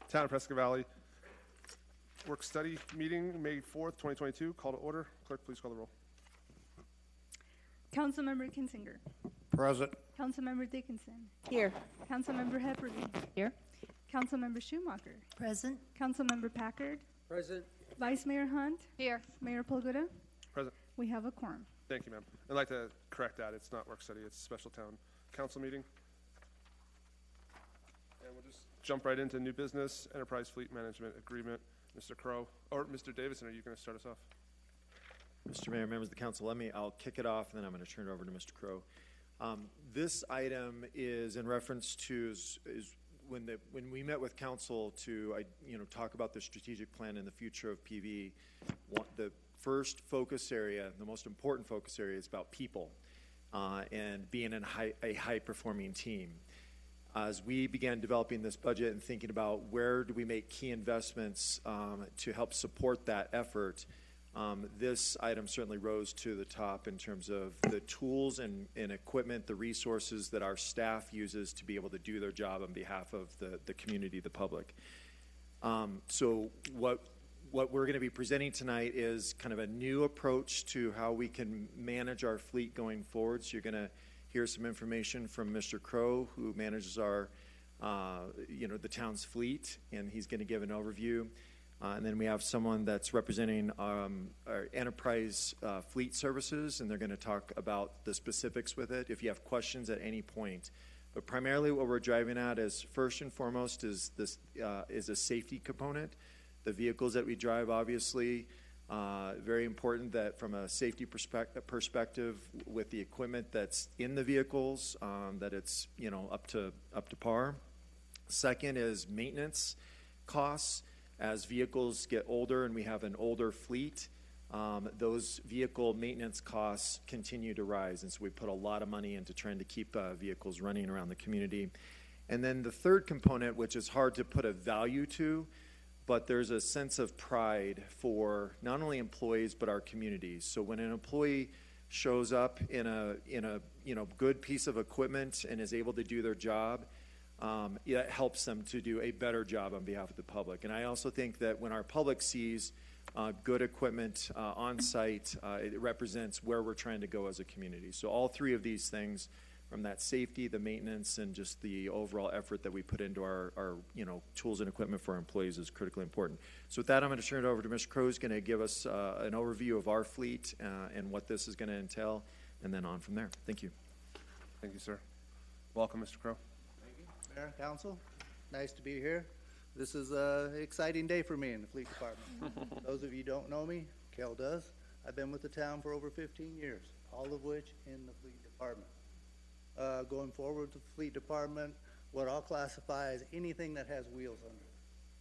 Town of Prescott Valley Work Study Meeting, May 4th, 2022. Call to order. Clerk, please call the roll. Councilmember Kinsinger. Present. Councilmember Dickinson. Here. Councilmember Hepperly. Here. Councilmember Schumacher. Present. Councilmember Packard. Present. Vice Mayor Hunt. Here. Mayor Polguta. Present. We have a quorum. Thank you, ma'am. I'd like to correct that. It's not work study. It's a special town council meeting. And we'll just jump right into new business, enterprise fleet management agreement. Mr. Crow, or Mr. Davidson, are you going to start us off? Mr. Mayor, members of the council, I'll kick it off, and then I'm going to turn it over to Mr. Crow. This item is in reference to when we met with council to talk about the strategic plan and the future of PV. The first focus area, the most important focus area, is about people and being a high-performing team. As we began developing this budget and thinking about where do we make key investments to help support that effort, this item certainly rose to the top in terms of the tools and equipment, the resources that our staff uses to be able to do their job on behalf of the community, the public. So what we're going to be presenting tonight is kind of a new approach to how we can manage our fleet going forward. So you're going to hear some information from Mr. Crow, who manages our, the town's fleet, and he's going to give an overview. And then we have someone that's representing our enterprise fleet services, and they're going to talk about the specifics with it if you have questions at any point. But primarily what we're driving at is, first and foremost, is a safety component. The vehicles that we drive, obviously, very important that from a safety perspective with the equipment that's in the vehicles, that it's up to par. Second is maintenance costs. As vehicles get older and we have an older fleet, those vehicle maintenance costs continue to rise, and so we put a lot of money into trying to keep vehicles running around the community. And then the third component, which is hard to put a value to, but there's a sense of pride for not only employees but our communities. So when an employee shows up in a good piece of equipment and is able to do their job, it helps them to do a better job on behalf of the public. And I also think that when our public sees good equipment on site, it represents where we're trying to go as a community. So all three of these things, from that safety, the maintenance, and just the overall effort that we put into our tools and equipment for our employees, is critically important. So with that, I'm going to turn it over to Mr. Crow, who's going to give us an overview of our fleet and what this is going to entail, and then on from there. Thank you. Thank you, sir. Welcome, Mr. Crow. Thank you, Mayor, Council. Nice to be here. This is an exciting day for me in the fleet department. Those of you who don't know me, Kel does. I've been with the town for over 15 years, all of which in the fleet department. Going forward with the fleet department, what I'll classify as anything that has wheels under it.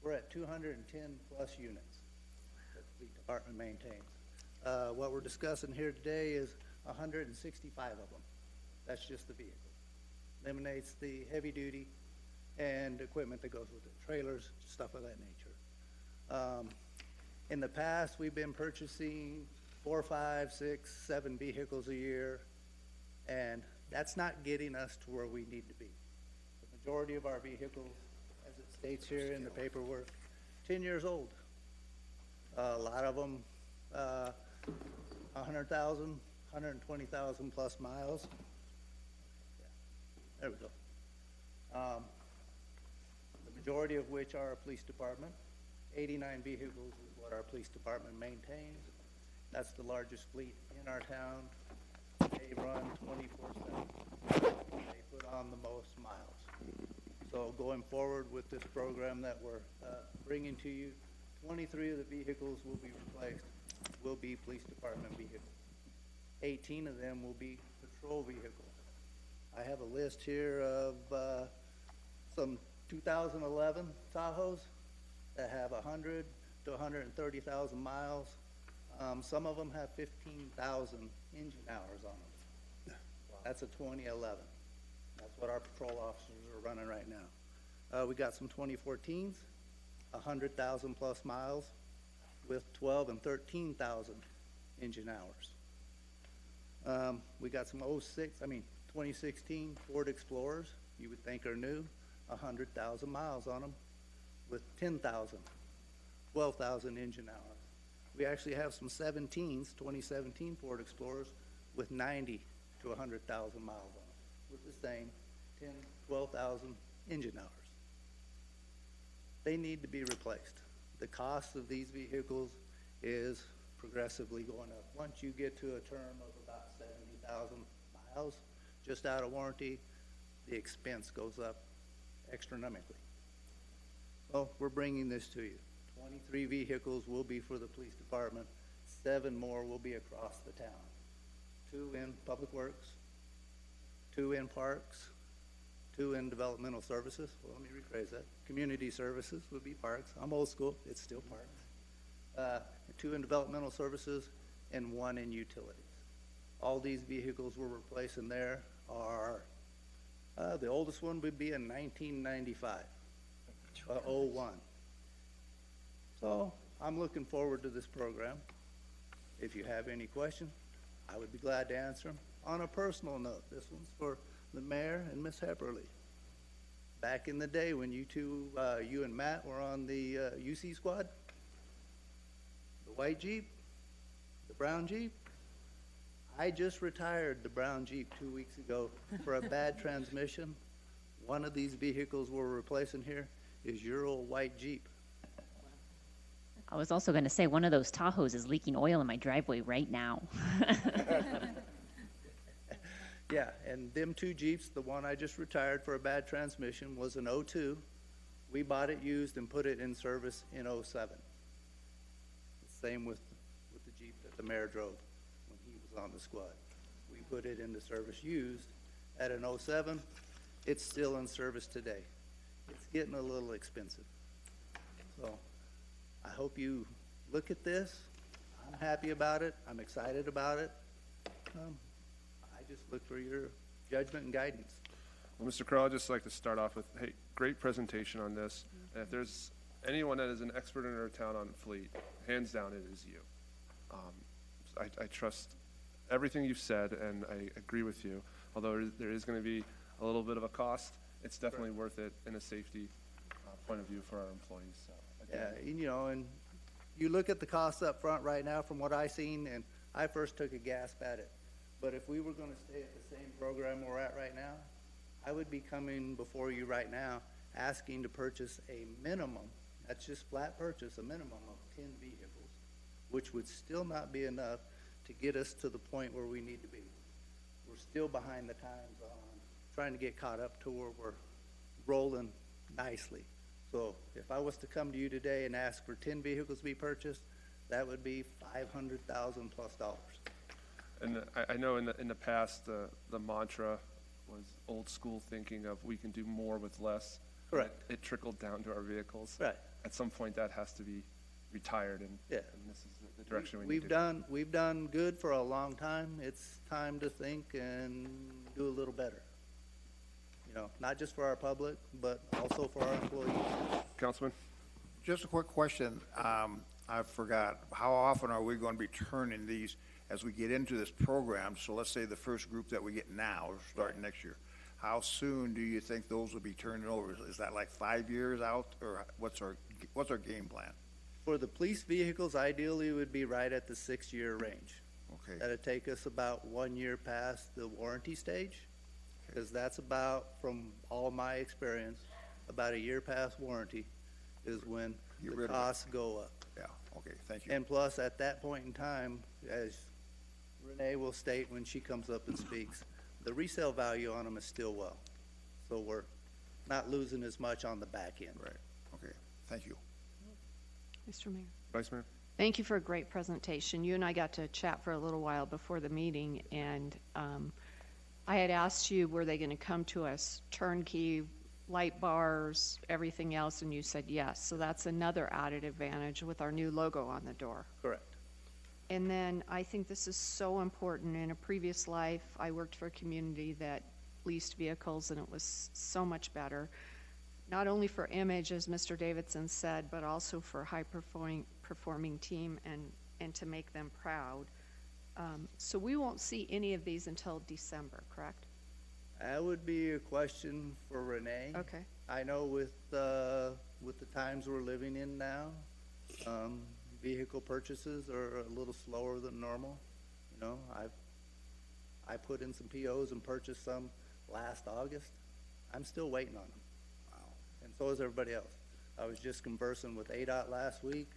We're at 210 plus units that the fleet department maintains. What we're discussing here today is 165 of them. That's just the vehicle. Eliminates the heavy duty and equipment that goes with it, trailers, stuff of that nature. In the past, we've been purchasing 4, 5, 6, 7 vehicles a year, and that's not getting us to where we need to be. The majority of our vehicles, as it states here in the paperwork, 10 years old. A lot of them 100,000, 120,000 plus miles. Yeah, there we go. The majority of which are our police department. 89 vehicles is what our police department maintains. That's the largest fleet in our town. They run 24/7. They put on the most miles. So going forward with this program that we're bringing to you, 23 of the vehicles will be replaced, will be police department vehicles. 18 of them will be patrol vehicles. I have a list here of some 2011 Tahoes that have 100 to 130,000 miles. Some of them have 15,000 engine hours on them. That's a 2011. That's what our patrol officers are running right now. We got some 2014s, 100,000 plus miles with 12 and 13,000 engine hours. We got some 2016 Ford Explorers, you would think are new, 100,000 miles on them. with 10,000, 12,000 engine hours. We actually have some 17s, 2017 Ford Explorers, with 90 to 100,000 miles on them, with the same 10, 12,000 engine hours. They need to be replaced. The cost of these vehicles is progressively going up. Once you get to a term of about 70,000 miles, just out of warranty, the expense goes up astronomically. Well, we're bringing this to you. 23 vehicles will be for the police department. 7 more will be across the town. 2 in Public Works, 2 in Parks, 2 in Developmental Services. Well, let me rephrase that. Community Services would be Parks. I'm old school. It's still Parks. 2 in Developmental Services and 1 in Utilities. All these vehicles we're replacing there are, the oldest one would be in 1995, 01. So I'm looking forward to this program. If you have any questions, I would be glad to answer them. On a personal note, this one's for the mayor and Miss Hepperly. Back in the day when you two, you and Matt were on the UC squad, the white Jeep, the brown Jeep, I just retired the brown Jeep 2 weeks ago for a bad transmission. One of these vehicles we're replacing here is your old white Jeep. I was also going to say one of those Tahoes is leaking oil in my driveway right now. Yeah, and them 2 Jeeps, the one I just retired for a bad transmission was an 02. We bought it used and put it in service in 07. Same with the Jeep that the mayor drove when he was on the squad. We put it into service used at an 07. It's still in service today. It's getting a little expensive. So I hope you look at this. I'm happy about it. I'm excited about it. I just look for your judgment and guidance. Well, Mr. Crowe, I'd just like to start off with, hey, great presentation on this. And if there's anyone that is an expert in our town on fleet, hands down, it is you. I trust everything you've said, and I agree with you. Although there is going to be a little bit of a cost, it's definitely worth it in a safety point of view for our employees. So, Yeah, you know, and you look at the costs up front right now from what I seen, and I first took a gasp at it. But if we were going to stay at the same program we're at right now, I would be coming before you right now asking to purchase a minimum, that's just flat purchase, a minimum of 10 vehicles, which would still not be enough to get us to the point where we need to be. We're still behind the times on trying to get caught up to where we're rolling nicely. So if I was to come to you today and ask for 10 vehicles to be purchased, that would be $500,000 plus. and I know in the past, the mantra was old school thinking of we can do more with less. Correct. It trickled down to our vehicles. Right. At some point, that has to be retired, and, Yeah. and this is the direction we need to We've done good for a long time. It's time to think and do a little better. You know, not just for our public, but also for our employees. Councilman? Just a quick question. I forgot. How often are we going to be turning these as we get into this program? So let's say the first group that we get now, starting next year. How soon do you think those will be turning over? Is that like 5 years out, or what's our game plan? For the police vehicles, ideally, it would be right at the 6-year range. Okay. That'd take us about 1 year past the warranty stage, because that's about, from all my experience, about a year past warranty is when Get the rid of it. costs go up. Yeah, okay, thank you. And plus, at that point in time, as Renee will state when she comes up and speaks, the resale value on them is still well. So we're not losing as much on the back end. Right, okay, thank you. Mr. Mayor. Vice Mayor? Thank you for a great presentation. You and I got to chat for a little while before the meeting, and I had asked you, were they going to come to us turnkey, light bars, everything else, and you said yes. So that's another added advantage with our new logo on the door. Correct. And then I think this is so important. In a previous life, I worked for a community that leased vehicles, and it was so much better, not only for image, as Mr. Davidson said, but also for high-performing team and to make them proud. So we won't see any of these until December, correct? That would be a question for Renee. Okay. I know with the times we're living in now, vehicle purchases are a little slower than normal. You know, I put in some POs and purchased some last August. I'm still waiting on them. Wow. And so is everybody else. I was just conversing with ADOT last week,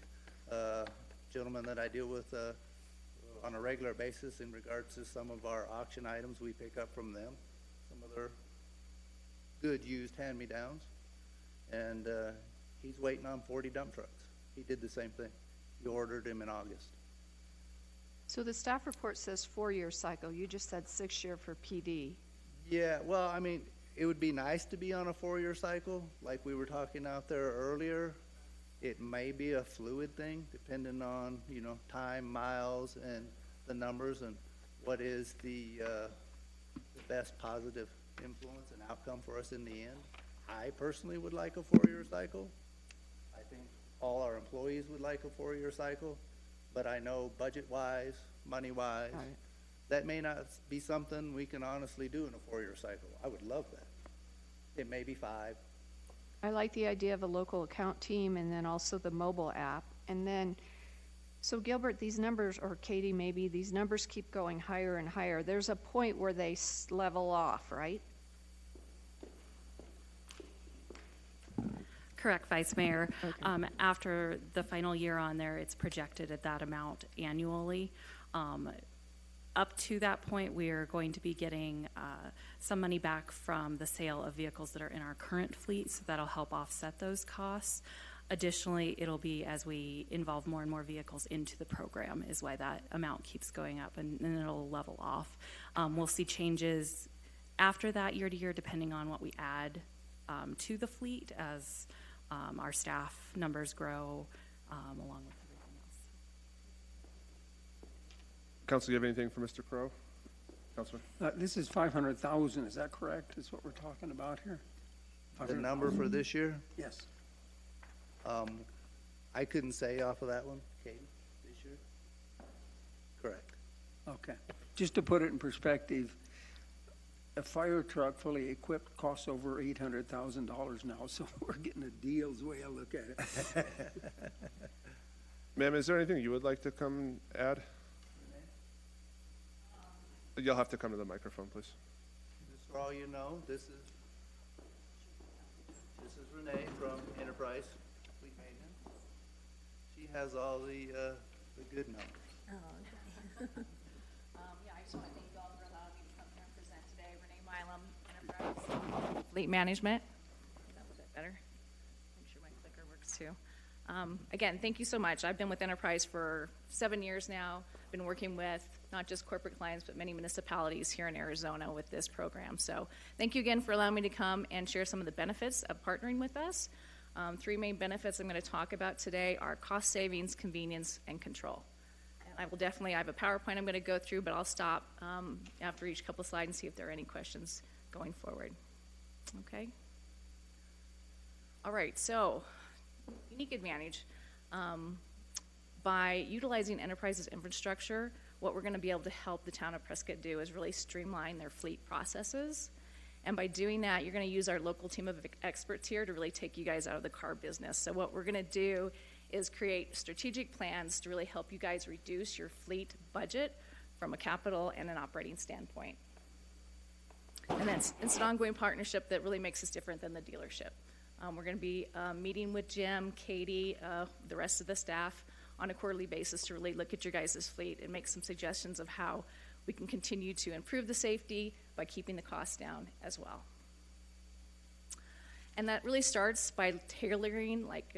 gentleman that I deal with on a regular basis in regards to some of our auction items we pick up from them, some of their good used hand-me-downs. And he's waiting on 40 dump trucks. He did the same thing. He ordered him in August. So the staff report says 4-year cycle. You just said 6-year for PD. Yeah, well, I mean, it would be nice to be on a 4-year cycle, like we were talking out there earlier. It may be a fluid thing, depending on, you know, time, miles, and the numbers, and what is the best positive influence and outcome for us in the end. I personally would like a 4-year cycle. I think all our employees would like a 4-year cycle, but I know budget-wise, money-wise, Right. that may not be something we can honestly do in a 4-year cycle. I would love that. It may be 5. I like the idea of a local account team and then also the mobile app. And then, so Gilbert, these numbers, or Katie maybe, these numbers keep going higher and higher. There's a point where they level off, right? Correct, Vice Mayor. After the final year on there, it's projected at that amount annually. Up to that point, we are going to be getting some money back from the sale of vehicles that are in our current fleet, so that'll help offset those costs. Additionally, it'll be as we involve more and more vehicles into the program is why that amount keeps going up, and then it'll level off. We'll see changes after that year to year depending on what we add to the fleet as our staff numbers grow along with everything else. Council, you have anything for Mr. Crow? Councilman? This is 500,000, is that correct, is what we're talking about here? The number for this year, Yes. I couldn't say off of that one, Katie, this year. Correct. Okay. Just to put it in perspective, a fire truck fully equipped costs over $800,000 now, so we're getting a deal is the way I look at it. Ma'am, is there anything you would like to come add? You'll have to come to the microphone, please. Just for all you know, this is Renee from Enterprise Fleet Maintenance. She has all the good numbers. Oh, okay. Yeah, I just want to thank you all for allowing me to come here and present today. Renee Milam, Enterprise Fleet Management. That was a bit better. Make sure my clicker works too. Again, thank you so much. I've been with Enterprise for 7 years now. Been working with not just corporate clients, but many municipalities here in Arizona with this program. So thank you again for allowing me to come and share some of the benefits of partnering with us. 3 main benefits I'm going to talk about today are cost savings, convenience, and control. And I have a PowerPoint I'm going to go through, but I'll stop after each couple slides and see if there are any questions going forward. Okay? All right, so unique advantage. By utilizing Enterprise's infrastructure, what we're going to be able to help the town of Prescott do is really streamline their fleet processes. And by doing that, you're going to use our local team of experts here to really take you guys out of the car business. So what we're going to do is create strategic plans to really help you guys reduce your fleet budget from a capital and an operating standpoint. And then it's an ongoing partnership that really makes us different than the dealership. We're going to be meeting with Jim, Katie, the rest of the staff on a quarterly basis to really look at your guys' fleet and make some suggestions of how we can continue to improve the safety by keeping the costs down as well. And that really starts by tailoring, like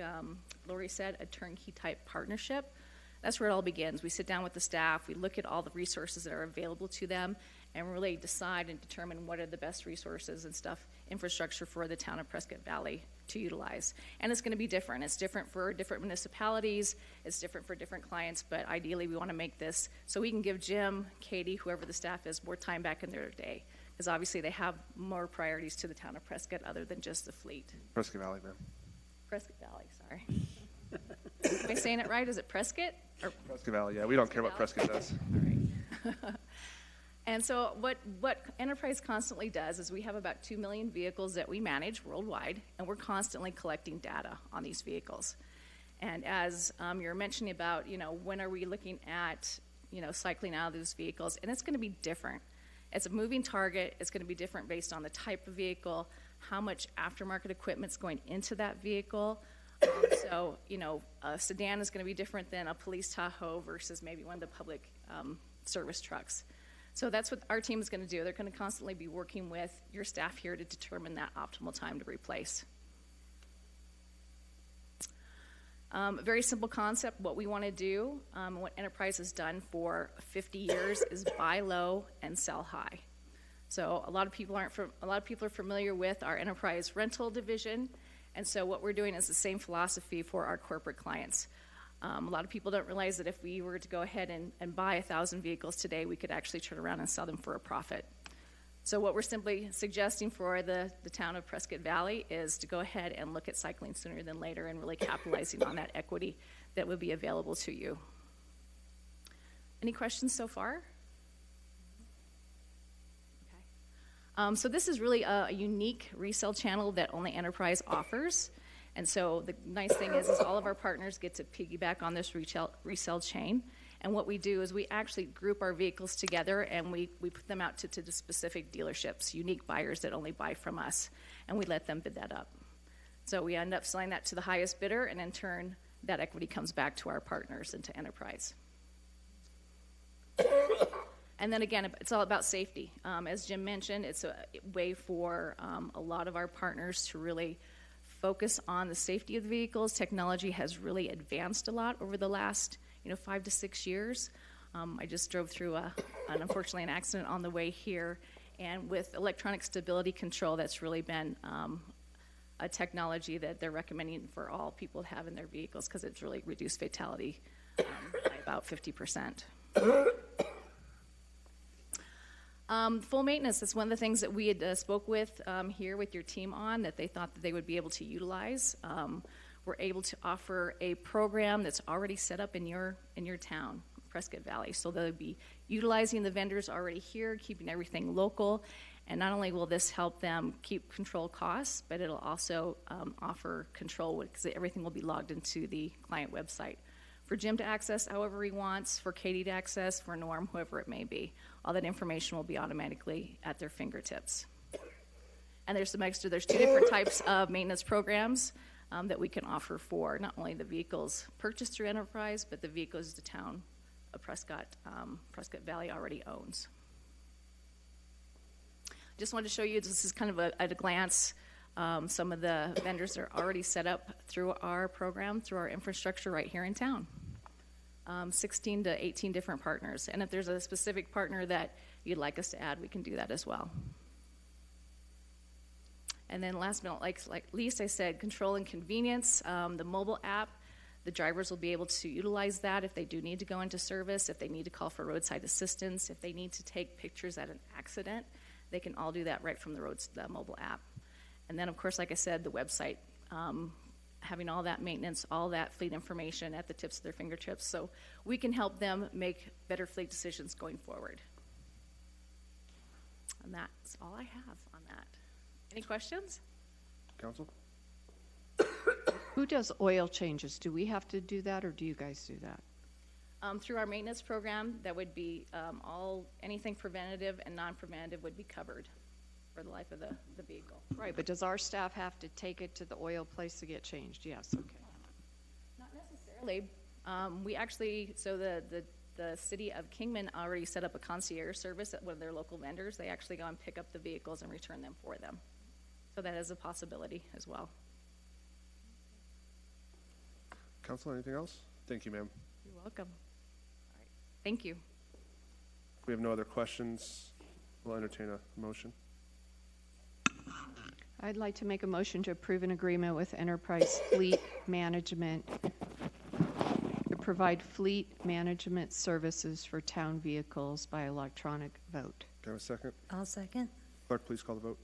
Lori said, a turnkey type partnership. That's where it all begins. We sit down with the staff, we look at all the resources that are available to them, and really decide and determine what are the best resources and infrastructure for the town of Prescott Valley to utilize. And it's going to be different. It's different for different municipalities. It's different for different clients, but ideally we want to make this so we can give Jim, Katie, whoever the staff is, more time back in their day. Because obviously they have more priorities to the town of Prescott other than just the fleet. Prescott Valley, ma'am. Prescott Valley, sorry. Am I saying it right? Is it Prescott? Or Prescott Valley, yeah. We don't care what Prescott does. All right. And so what Enterprise constantly does is we have about 2 million vehicles that we manage worldwide, and we're constantly collecting data on these vehicles. And as you're mentioning about, when are we looking at, cycling out of those vehicles, and it's going to be different. It's a moving target. It's going to be different based on the type of vehicle, how much aftermarket equipment's going into that vehicle. So, a sedan is going to be different than a police Tahoe versus maybe one of the public service trucks. So that's what our team is going to do. They're going to constantly be working with your staff here to determine that optimal time to replace. A very simple concept. What we want to do, what Enterprise has done for 50 years, is buy low and sell high. So a lot of people are familiar with our Enterprise rental division, and so what we're doing is the same philosophy for our corporate clients. A lot of people don't realize that if we were to go ahead and buy 1,000 vehicles today, we could actually turn around and sell them for a profit. So what we're simply suggesting for the town of Prescott Valley is to go ahead and look at cycling sooner than later and really capitalizing on that equity that would be available to you. Any questions so far? Okay. So this is really a unique resale channel that only Enterprise offers. And so the nice thing is all of our partners get to piggyback on this resale chain. And what we do is we actually group our vehicles together and we put them out to the specific dealerships, unique buyers that only buy from us, and we let them bid that up. So we end up selling that to the highest bidder, and in turn, that equity comes back to our partners and to Enterprise. And then again, it's all about safety. As Jim mentioned, it's a way for a lot of our partners to really focus on the safety of the vehicles. Technology has really advanced a lot over the last 5 to 6 years. I just drove through unfortunately an accident on the way here, and with electronic stability control, that's really been a technology that they're recommending for all people to have in their vehicles because it's really reduced fatality by about 50%. Full maintenance, that's one of the things that we had spoke with here with your team on that they thought that they would be able to utilize. We're able to offer a program that's already set up in your town, Prescott Valley. So they'll be utilizing the vendors already here, keeping everything local. And not only will this help them keep control costs, but it'll also offer control because everything will be logged into the client website. For Jim to access however he wants, for Katie to access, for Norm, whoever it may be. All that information will be automatically at their fingertips. And there's 2 different types of maintenance programs that we can offer for not only the vehicles purchased through Enterprise, but the vehicles the town of Prescott Valley already owns. Just wanted to show you, this is kind of at a glance, some of the vendors that are already set up through our program, through our infrastructure right here in town. 16 to 18 different partners. And if there's a specific partner that you'd like us to add, we can do that as well. And then last but not least, I said control and convenience. The mobile app, the drivers will be able to utilize that if they do need to go into service, if they need to call for roadside assistance, if they need to take pictures at an accident, they can all do that right from the mobile app. And then, of course, like I said, the website, having all that maintenance, all that fleet information at the tips of their fingertips, so we can help them make better fleet decisions going forward. And that's all I have on that. Any questions? Council? Who does oil changes? Do we have to do that, or do you guys do that? Through our maintenance program, that would be anything preventative and non-preventative would be covered for the life of the vehicle. Right, but does our staff have to take it to the oil place to get changed? Yes, okay. Not necessarily. We actually, so the city of Kingman already set up a concierge service at one of their local vendors. They actually go and pick up the vehicles and return them for them. So that is a possibility as well. Council, anything else? Thank you, ma'am. You're welcome. All right. Thank you. If we have no other questions, we'll entertain a motion. I'd like to make a motion to approve an agreement with Enterprise Fleet Management to provide fleet management services for town vehicles by electronic vote. Can I have a second? I'll second. Clerk, please call the vote.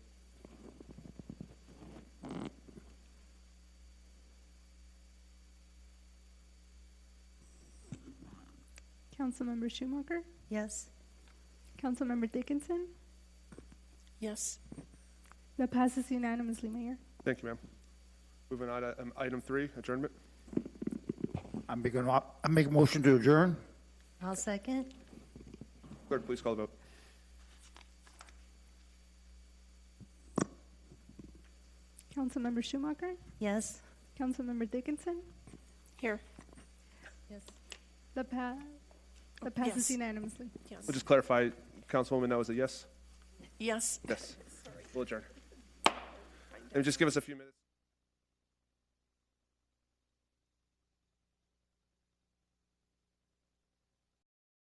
Councilmember Schumacher, Yes. Councilmember Dickinson. Yes. That passes unanimously, Mayor. Thank you, ma'am. Moving on to item 3, adjournment. I make a motion to adjourn. I'll second. Clerk, please call the vote. Councilmember Schumacher. Yes. Councilmember Dickinson. Here. Yes. That passes Yes. unanimously. Yes. We'll just clarify, Councilwoman, that was a yes? Yes. Yes. We'll adjourn. And just give us a few minutes.